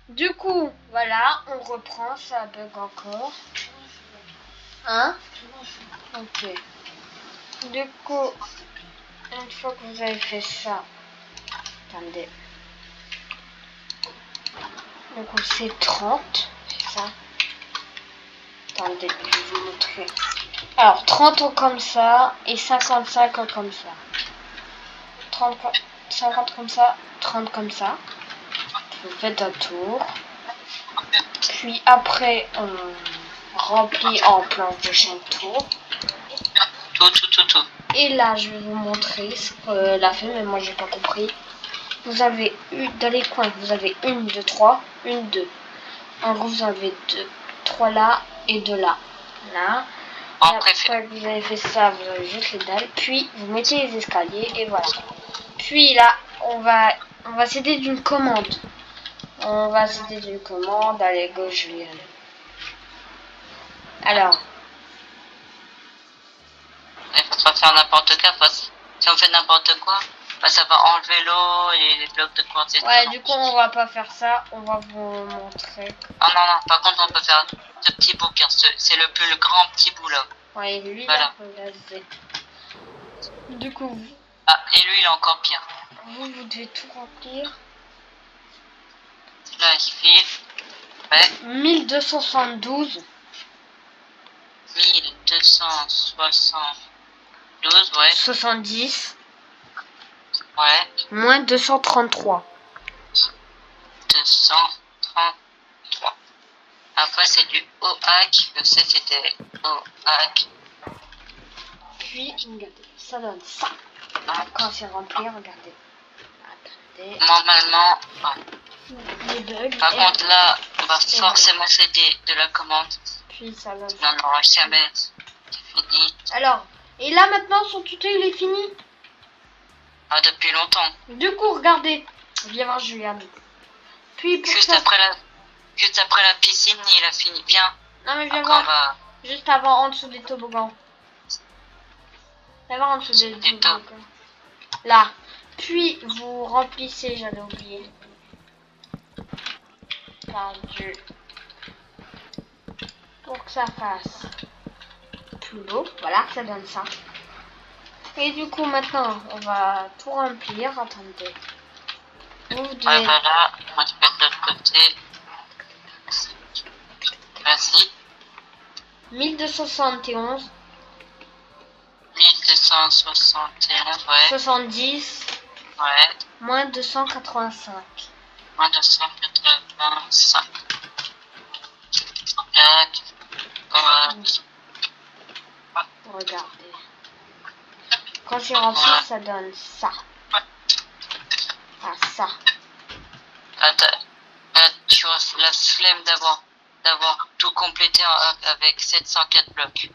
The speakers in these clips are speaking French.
Du coup, voilà, on reprend, ça bug encore. Hein? Ok. Du coup, une fois que vous avez fait ça, attendez. Du coup, c'est 30, c'est ça. Attendez, je vais vous montrer. Alors, 30 ans comme ça et 55 ans comme ça. 30, 50 comme ça, 30 comme ça. Vous faites un tour. Puis après, on remplit en planche de chaque tour. Tout. Et là, je vais vous montrer ce qu'elle a fait, mais moi, j'ai pas compris. Vous avez dans les coins, vous avez 1, 2, 3, 1, 2. En gros, vous avez 2, 3 là et 2 là. Là. Et après que vous avez fait ça, vous avez juste les dalles. Puis, vous mettez les escaliers et voilà. Puis là, on va s'aider d'une commande. On va s'aider d'une commande. Allez, go, je vais y aller. Alors. Il faut pas faire n'importe quoi parce que si on fait n'importe quoi, bah, ça va enlever l'eau et les blocs de quartz et Ouais, tout. du coup, on va pas faire ça. On va vous montrer. Ah non, par contre, on peut faire ce petit bout, car c'est le plus grand petit bout là. Ouais, lui, voilà. Regardez. Du coup, ah, et lui, il est encore pire. Vous devez tout remplir. Là, il file. Ouais. 1272. 1272, ouais. 70. Ouais. Moins 233. 233. Après, c'est du OAC. Je sais, c'était OAC. Puis, regardez, ça donne ça. Quand c'est rempli, regardez. Attendez. Normalement, Les bugs. par contre, là, on va forcément s'aider de la commande. Puis, ça donne ça. Non, non, jamais. C'est fini. Alors, et là, maintenant, son tuto, il est fini. Ah, depuis longtemps. Du coup, regardez. Viens voir Juliane. Puis, pour juste après la piscine, il a fini bien. Non, mais viens voir. Juste avant, en dessous des toboggans. Viens voir en dessous des toboggans. Là. Puis, vous remplissez, j'avais oublié. Perdu. Pour que ça fasse plus beau. Voilà, ça donne ça. Et du coup, maintenant, on va tout remplir. Attendez. Vous devez... voilà, moi je vais de l'autre côté. Vas-y. 1271. 1271, ouais. 70. Ouais. Moins 285. Moins 285. Regardez. Quand c'est rempli, ça donne ça. Ah, ça. Tu as la flemme d'avoir tout complété avec 704 blocs.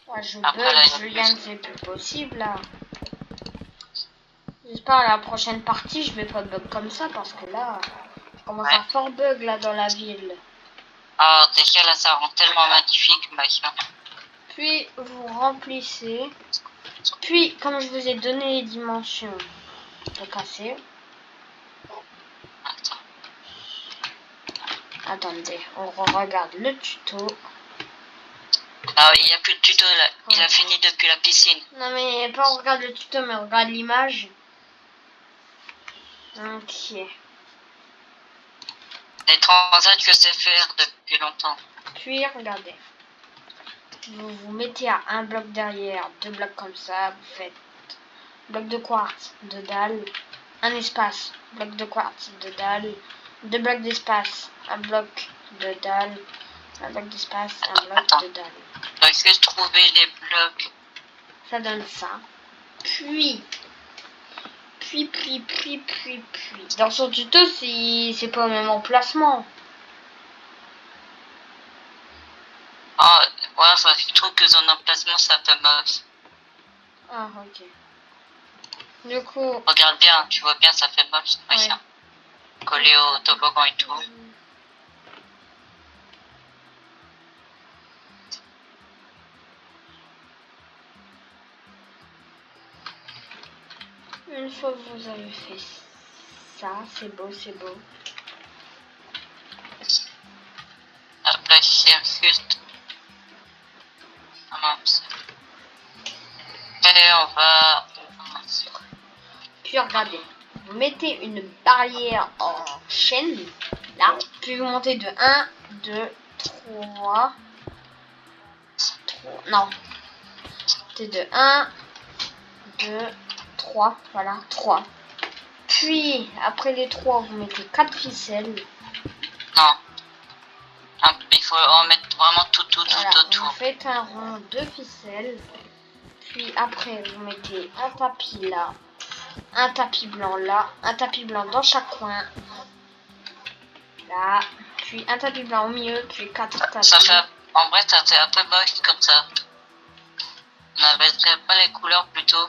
Ouais, je bug, Juliane, c'est plus possible là. J'espère à la prochaine partie, je vais pas bug comme ça parce que là, je commence à fort bug là dans la ville. Ah, déjà là, ça rend tellement magnifique, machin. Puis vous remplissez. Puis, comme je vous ai donné les dimensions de casser. Attendez, on regarde le tuto. Ah, il n'y a plus de tuto là. Il a fini depuis la piscine. Non mais pas on regarde le tuto, mais on regarde l'image. Ok. Les transats, je sais faire depuis longtemps. Puis regardez. Vous vous mettez à un bloc derrière, 2 blocs comme ça, vous faites bloc de quartz, 2 dalles, un espace, bloc de quartz, 2 dalles, 2 blocs d'espace, un bloc de dalles, un bloc d'espace, un bloc de dalles. Donc, est-ce que je trouvais les blocs? Ça donne ça. Puis. Dans son tuto, c'est pas au même emplacement. Ah, ouais, je trouve que son emplacement, ça fait moche. Ah, ok. Du coup... Regarde bien, tu vois bien, ça fait moche, machin. Collé au toboggan et tout. Une fois que vous avez fait ça, c'est beau, c'est beau. Après, c'est juste. Ah mince. Et on va. Puis regardez, vous mettez une barrière en chaîne, là, puis vous montez de 1, 2, 3, non, c'est de 1, 2, 3, voilà, 3. Puis, après les 3, vous mettez 4 ficelles. Non. Il faut en mettre vraiment tout Voilà, autour. vous faites un rond de ficelles. Puis après, vous mettez un tapis là, un tapis blanc là, un tapis blanc dans chaque coin. Là, puis un tapis blanc au milieu, puis 4 tapis. Ça fait, en vrai, ça fait un peu moche comme ça. On n'avait pas les couleurs plutôt.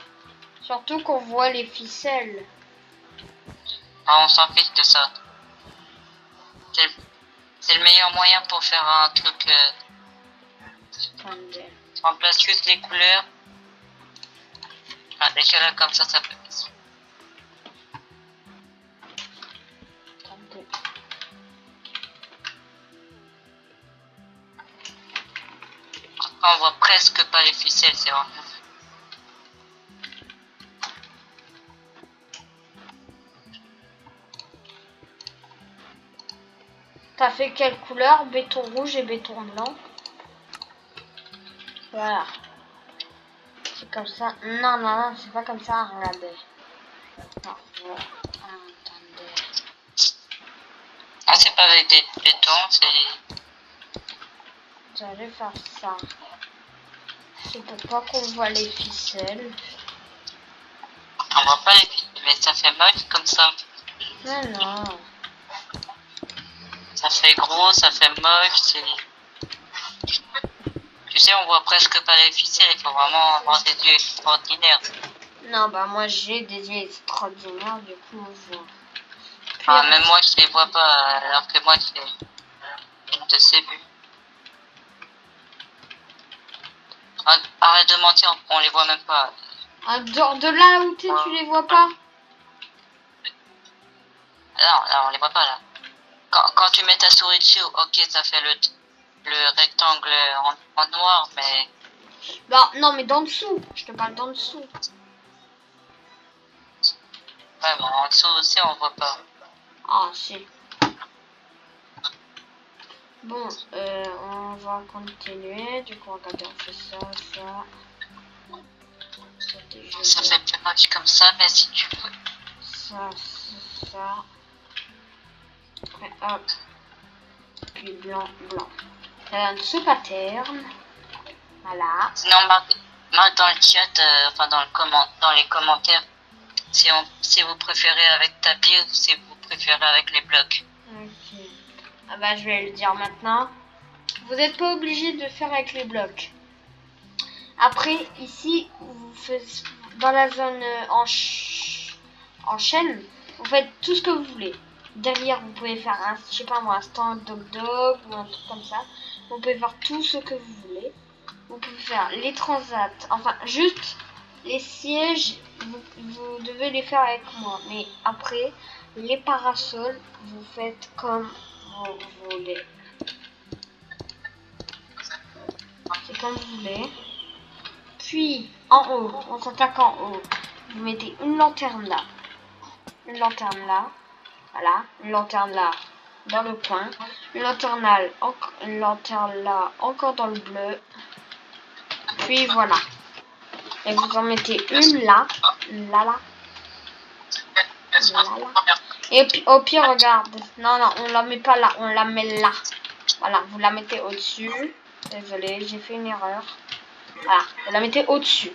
Surtout qu'on voit les ficelles. Ah, on s'en fiche de ça. C'est le meilleur moyen pour faire un truc. Attendez. On remplace juste les couleurs. Ah, déjà là, comme ça fait. Attendez. On voit presque pas les ficelles, c'est vrai. T'as fait quelle couleur? Béton rouge et béton blanc. Voilà. C'est comme ça. Non, non, non, c'est pas comme ça. Regardez. Non, voilà. Attendez. Ah, c'est pas avec des bétons, c'est. J'allais faire ça. C'est pour pas qu'on voit les ficelles. On voit pas les ficelles, mais ça fait moche comme ça. Non, non. Ça fait gros, ça fait moche, c'est. Tu sais, on voit presque pas les ficelles, il faut vraiment avoir des yeux extraordinaires. Non, bah moi j'ai des yeux extraordinaires, du coup je vois. Puis Ah, même moi je les vois pas, alors que moi c'est une de ces vues. Ah, arrête de mentir, on les voit même pas. ah, de là où t'es, tu les vois pas? Non, là on les voit pas là. Quand tu mets ta souris dessus, ok, ça fait le rectangle en noir, mais. Bah non, mais d'en dessous. Je te parle d'en dessous. Ouais, bon, en dessous aussi on voit pas. Ah si. Bon, on va continuer. Du coup, regardez, on fait ça, ça. Ça fait plus moche comme ça, mais si tu veux. Ça, ça. Et hop. Puis blanc, blanc. Un dessous pattern. Voilà. Sinon, marque dans le chat, enfin dans les commentaires, si vous préférez avec tapis ou si vous préférez avec les blocs. Ok. Ah bah je vais le dire maintenant. Vous n'êtes pas obligé de faire avec les blocs. Après, ici, vous faites dans la zone en chaîne, vous faites tout ce que vous voulez. Derrière, vous pouvez faire un, je sais pas moi, un stand dog ou un truc comme ça. Vous pouvez faire tout ce que vous voulez. Vous pouvez faire les transats, enfin juste les sièges, vous devez les faire avec moi. Mais après, les parasols, vous faites comme vous voulez. C'est comme vous voulez. Puis, en haut, on s'attaque en haut. Vous mettez une lanterne là. Une lanterne là. Voilà. Une lanterne là, dans le coin. Une lanterne là, encore dans le bleu. Puis voilà. Et vous en mettez une là. Là, là. Là, là. Et puis, au pire, regarde. Non, non, on la met pas là. On la met là. Voilà. Vous la mettez au-dessus. Désolée, j'ai fait une erreur. Voilà. Vous la mettez au-dessus.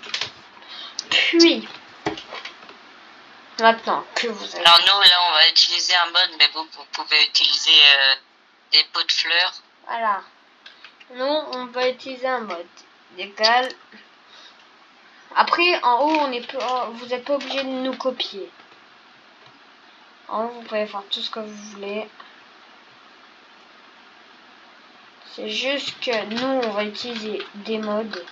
Puis, maintenant que vous avez... Alors nous, là, on va utiliser un mode, mais vous pouvez utiliser des pots de fleurs. Voilà. Nous, on va utiliser un mode légal. Après, en haut, vous n'êtes pas obligé de nous copier. En haut, vous pouvez faire tout ce que vous voulez. C'est juste que nous, on va utiliser des modes.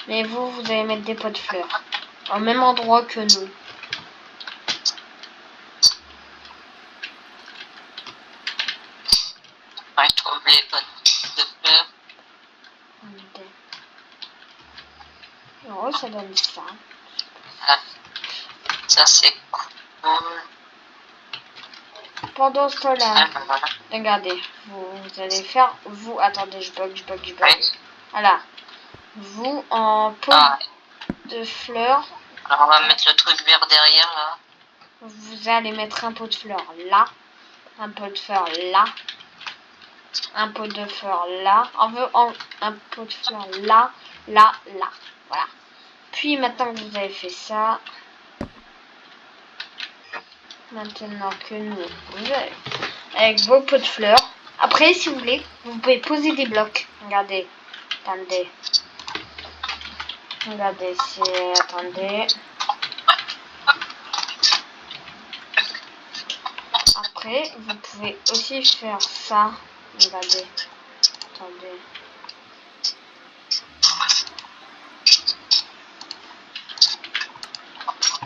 Mais vous allez mettre des pots de fleurs. Au même endroit que nous. les potes de fleurs. Oh, ça donne ça. Voilà. Ça c'est cool. Pendant ce temps-là, Ah, ben voilà. regardez, vous allez faire, vous, attendez, je bug. Ouais. Voilà, vous en pot Ah, de fleurs, alors on va mettre le truc vert derrière là. vous allez mettre un pot de fleurs là, un pot de fleurs là, un pot de fleurs là, un pot de fleurs là, là, voilà. Puis maintenant que vous avez fait ça, maintenant que vous avez, avec vos pots de fleurs, après si vous voulez, vous pouvez poser des blocs. Regardez, attendez. Regardez, attendez. Après, vous pouvez aussi faire ça. Regardez. Attendez.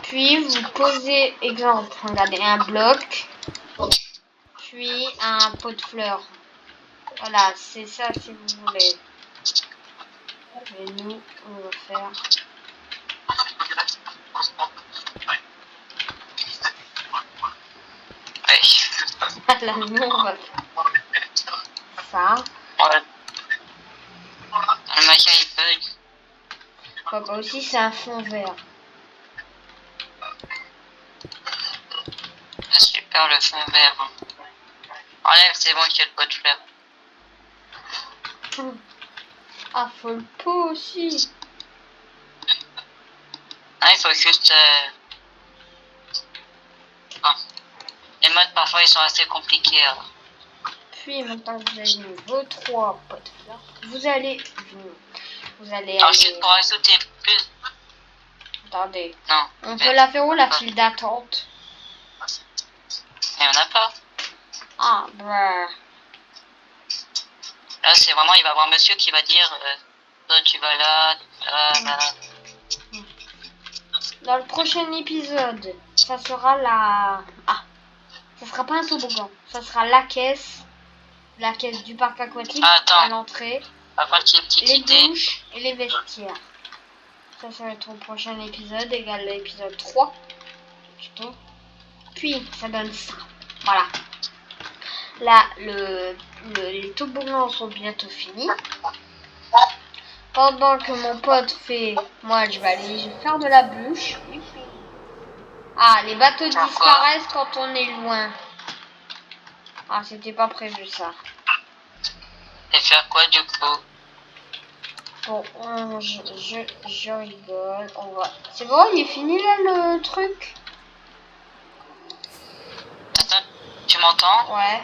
Puis, vous posez, exemple, regardez, un bloc. Puis, un pot de fleurs. Voilà, c'est ça si vous voulez. Et nous, on va faire... Ouais. Là, nous, on va faire ça. Ouais. Le machin il bug. Papa aussi, c'est un fond vert. Ah, super le fond vert. Enlève, c'est bon, il y a le pot de fleurs. Ah, faut le pot aussi. Ah, il faut juste... Ah. Les modes parfois ils sont assez compliqués. Alors. Puis maintenant que vous avez mis vos 3 pots de fleurs, vous allez Ensuite aller... pour ajouter plus... Attendez. Non. On peut la faire où la file d'attente? Il n'y en a pas. Ah, bah... Là c'est vraiment, il va y avoir monsieur qui va dire... toi tu vas là, là. Dans le prochain épisode, ça sera la... Ah, ça sera pas un toboggan. Ça sera la caisse du parc aquatique à l'entrée. Avant qu'il y ait une petite Les idée. douches et les vestiaires. Ça va être au prochain épisode, égal à l'épisode 3. Plutôt. Puis, ça donne ça. Voilà. Là, les toboggans sont bientôt finis. Pendant que mon pote fait... Moi, je vais aller faire de la bûche. Ah, les bateaux disparaissent quand on est loin. Ah, c'était pas prévu ça. Et faire quoi du coup? Bon, je rigole. On va... C'est bon, il est fini là le truc? Attends, tu m'entends? Ouais.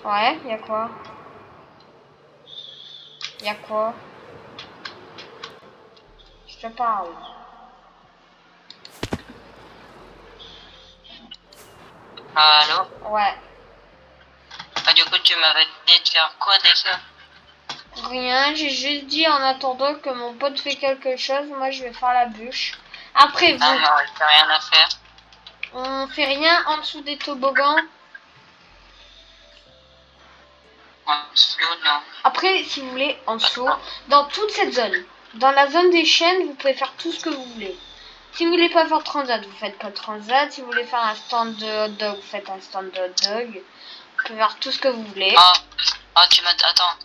Ouais, y'a quoi? Y'a quoi? Je te parle. Allô? Ouais. Ah, du coup, tu m'avais dit de faire quoi déjà? Rien, j'ai juste dit en attendant que mon pote fait quelque chose, moi je vais faire la bûche. Après vous, Ah non, il n'y a rien à faire. on fait rien en dessous des toboggans. En dessous, non. Après, si vous voulez, en dessous, dans toute cette zone, dans la zone des chaînes, vous pouvez faire tout ce que vous voulez. Si vous voulez pas faire transat, vous faites pas de transat. Si vous voulez faire un stand de hot dog, vous faites un stand de hot dog. Vous pouvez faire tout ce que vous voulez. Tu m'as... Attends.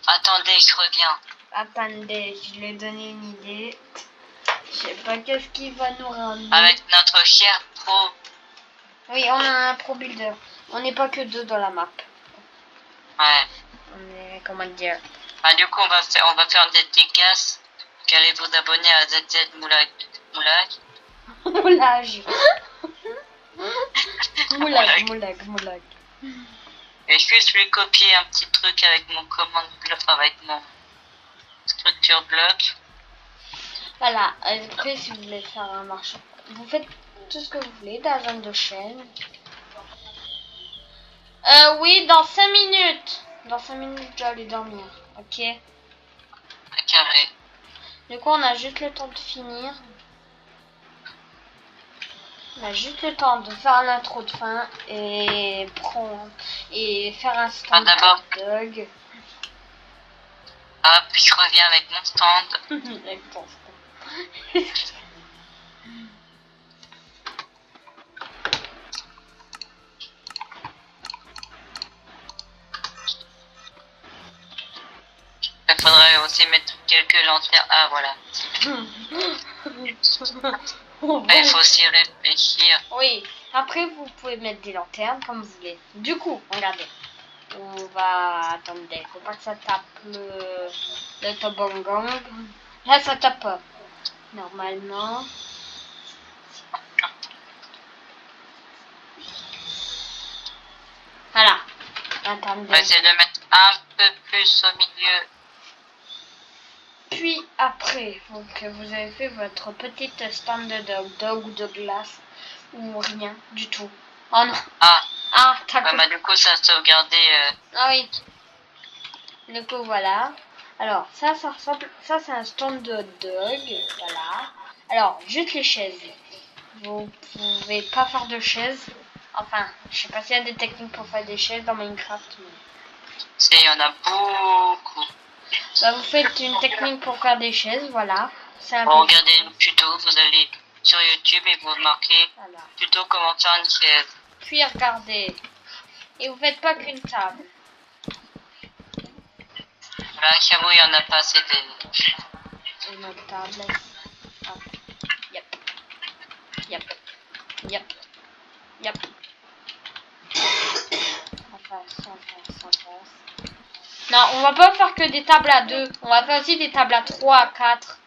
Attendez, je reviens. Attendez, je lui ai donné une idée. Je sais pas qu'est-ce qu'il va nous ramener. Avec notre cher pro. Oui, on a un pro builder. On n'est pas que 2 dans la map. Ouais. On est, comment dire... Ah, du coup, on va faire des dédicaces. Vous allez vous abonner à ZZ Moulage. Moulage. Moulage. Et juste lui copier un petit truc avec mon commande bloc, avec mon structure bloc. Voilà, après si vous voulez faire un marché, vous faites tout ce que vous voulez dans la zone de chaîne. Oui, dans 5 minutes. Dans 5 minutes, je dois aller dormir. Ok. Carré. Du coup, on a juste le temps de finir. On a juste le temps de faire l'intro de fin et faire un stand d'abord. dog. Ah, puis je reviens avec mon stand. Avec ton stand. Il faudrait aussi mettre quelques lanternes. Ah, voilà. Il faut aussi réfléchir. Oui, après vous pouvez mettre des lanternes comme vous voulez. Du coup, regardez. On va... Attendez, faut pas que ça tape le toboggan. Là, ça tape pas. Normalement. Voilà. On Attendez. va essayer de mettre un peu plus au milieu. Puis après, que vous avez fait votre petite stand de dog ou de glace ou rien du tout. Oh non. Ah, t'as Ouais, bah, du coup, ça a sauvegardé. Ah oui. Du coup, voilà. Alors, ça ressemble... Ça, c'est un stand de dog. Voilà. Alors, juste les chaises. Vous pouvez pas faire de chaises. Enfin, je sais pas s'il y a des techniques pour faire des chaises dans Minecraft. Mais... Il y en a beaucoup. Bah, vous faites une technique pour faire des chaises, voilà. C'est un peu... Regardez le tuto, vous allez sur YouTube et vous marquez Voilà. tuto comment faire une chaise. Puis regardez. Et vous faites pas qu'une table. Là, j'avoue, il y en a pas assez des... Une autre table. Hop. Yep. Yep. Yep. Yep. Enfin. Non, on va pas faire que des tables à 2. On va faire aussi des tables à 3, à 4.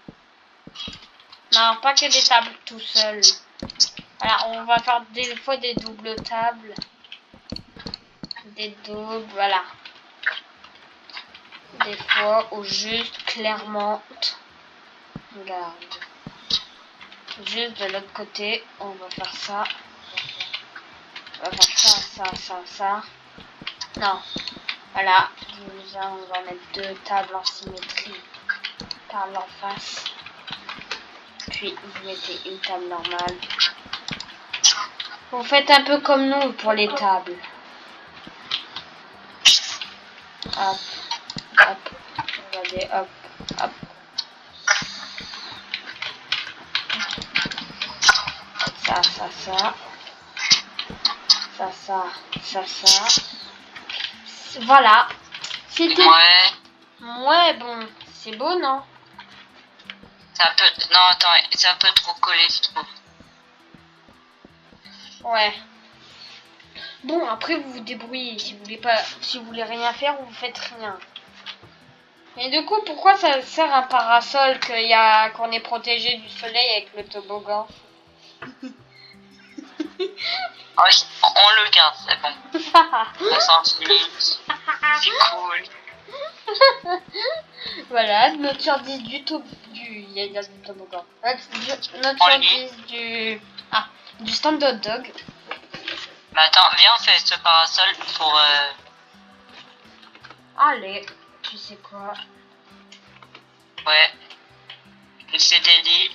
Non, pas que des tables tout seul. Voilà, on va faire des fois des doubles tables. Des doubles, voilà. Des fois ou juste clairement. Regarde. Juste de l'autre côté, on va faire ça. On va faire ça. Non. Voilà. On va mettre 2 tables en symétrie. Table en face. Puis vous mettez une table normale. Vous faites un peu comme nous pour les tables. Hop. Hop. Regardez. Hop. Hop. Ça. Voilà. C'était... Ouais, bon. C'est beau, non? C'est un peu... Non, attends, c'est un peu trop collé, je trouve. Ouais. Bon, après, vous vous débrouillez. Si vous voulez rien faire, vous faites rien. Et du coup, pourquoi ça sert un parasol qu'on est protégé du soleil avec le toboggan? Oh, on le garde, c'est bon. On s'en fiche. C'est cool. Voilà, notre sur 10 du toboggan. Notre sur 10 du stand de hot dog. Mais attends, viens, on fait ce parasol pour... Allez, tu sais quoi? Ouais. C'est des lits.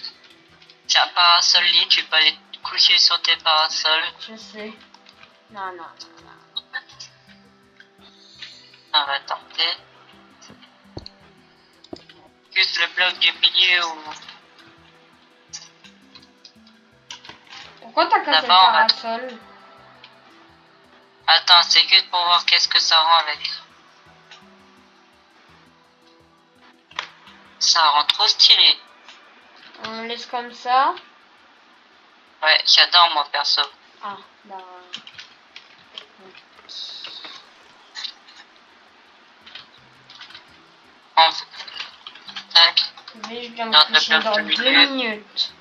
C'est un parasol lit, tu peux aller te coucher sur tes parasols. Je sais. Non. On va tenter. Juste le bloc du milieu où... Pourquoi t'as cassé le parasol? Attends, c'est juste pour voir qu'est-ce que ça rend avec. Ça rend trop stylé. On laisse comme ça. Ouais, j'adore moi perso. Ah, bah... Tac. Mais je viens me coucher dans 2 minutes.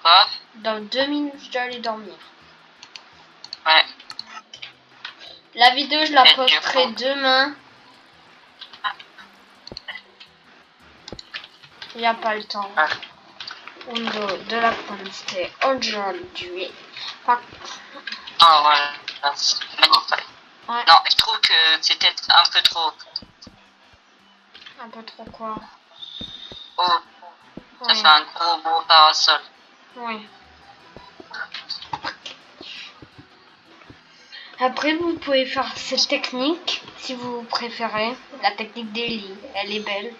Quoi? Dans 2 minutes, je dois aller dormir. Ouais. La vidéo, je la posterai demain. Il n'y a pas le temps. De la poster aujourd'hui. Ah voilà, c'est magnifique. Ouais. Non, je trouve que c'était un peu trop. Un peu trop quoi? Oh, ça fait un gros parasol. Oui. Après, vous pouvez faire cette technique si vous préférez. La technique des lits, elle est belle.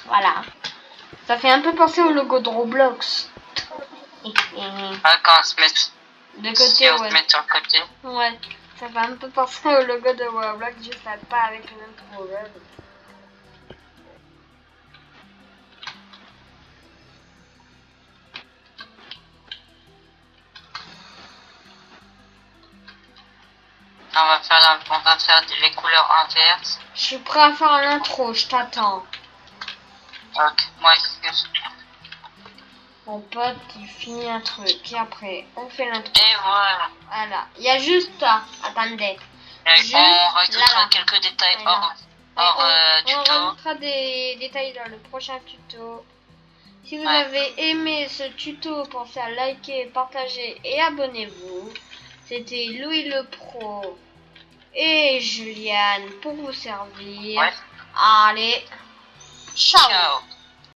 Voilà. Ça fait un peu penser au logo de Roblox. Ah, quand on se met, De si côté, on se ouais. met sur le côté. Ouais. Ça fait un peu penser au logo de Roblox, juste pas avec le même problème. On va faire les couleurs inverses. Je suis prêt à faire l'intro, je t'attends. Ok, moi ici. Mon pote, il finit un truc et après, on fait l'intro. Et voilà. Voilà. Il y a juste ça. Attendez. Et Juste on rajoutera là. quelques détails Voilà. On tuto. rajoutera des détails dans le prochain tuto. Si vous Ouais. avez aimé ce tuto, pensez à liker, partager et abonnez-vous. C'était Louis le Pro et Juliane pour vous servir. Ouais. Allez, ciao. Ciao.